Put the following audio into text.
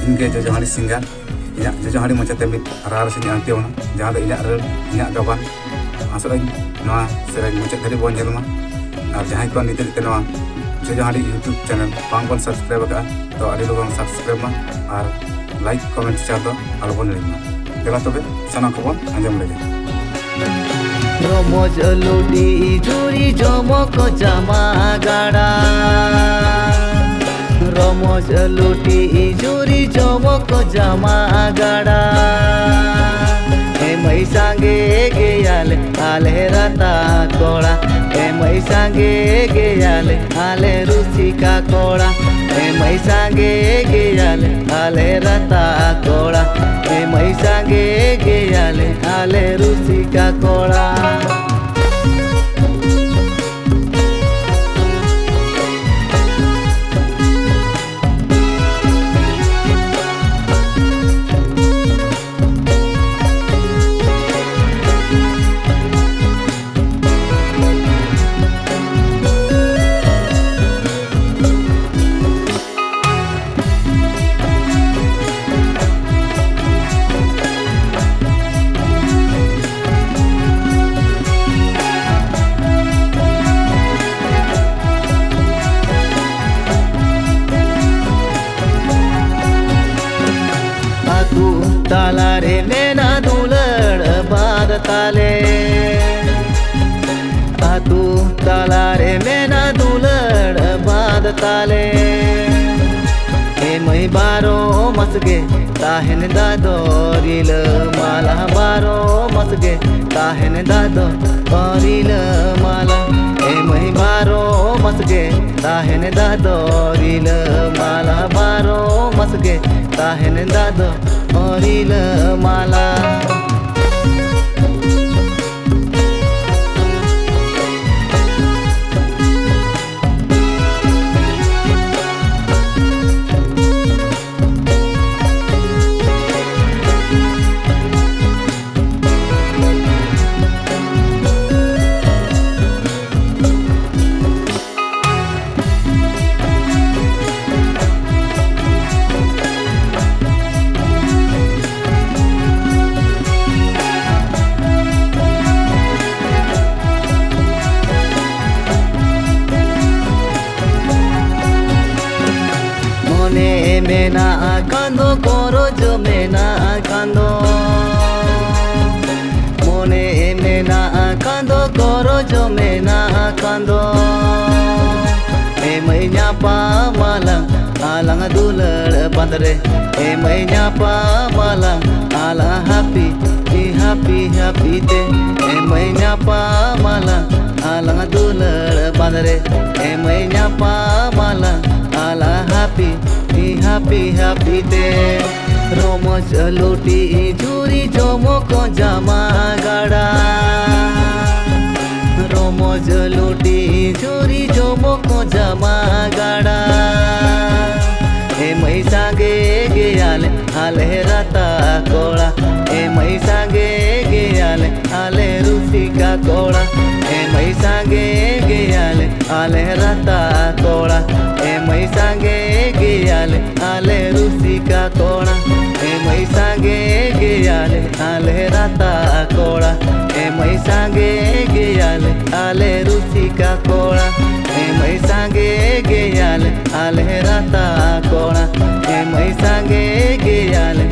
इनके जो हाड़ी singer in जो हाड़ी मचाते रार से आनते होना जहाँ दो इन रल इन गबान आसोल सेरे मुचाद धरी बन जेलमा और जहाँ को नीति जो हाड़ी यूट्यूब चैनल बांग बन सब्सक्राइब का तो अभी लोग सब्सक्राइब मा और लाइक कमेंट चार दो आलो बन लेना देला तबे सना को बन आंजम लेगे रमज लुटी जुरी जमक जामा गाड़ा रमज लुटी जुरी जमक जामा गाड़ा मई सांगे गेयाले आले राता कोड़ा मई सांगे गेयाले आले रुचिका कोड़ा मई सांगे गेयाले आले राता कोड़ा मई सांगे गेयाले आले रुचिका कोड़ा तालारे मेना दुलड़ बाद ताले तू तालारे मेना दुलड़ बाद ताले मई बारो मसगे ताहन दादो रिल माला बारो मसगे ताहन दादो रिल माला मई बारो मसगे ताहन दादो रिल माला बारो मसगे ताहन दादो रिल माला मेना कांदो कोरो जो मेना कांदो मोने मेना कांदो कोरो जो मेना कांदो मई न्यापा मालंग आलंग दुलड़ बंदरे मई न्यापा मालंग आलंग हैप्पी ते मई न्यापा मालंग आलंग दुलड़ बंदरे मई न्यापा मालंग आलंग हैप्पी ते रमज लुटी जुरी जमक जामा गाड़ा रमज लुटी जुरी जमक जामा गाड़ा मई सांगे गेयाले आले राता कोड़ा मई सांगे गेयाले आले रुचिका कोड़ा मई सांगे गेयाले आले राता कोड़ा मई सांगे गेयाले आले रुचिका कोड़ा मई सांगे गेयाले आले राता कोड़ा मई सांगे गेयाले आले रुचिका कोड़ा मई सांगे गेयाले आले राता कोड़ा मई सांगे गेयाले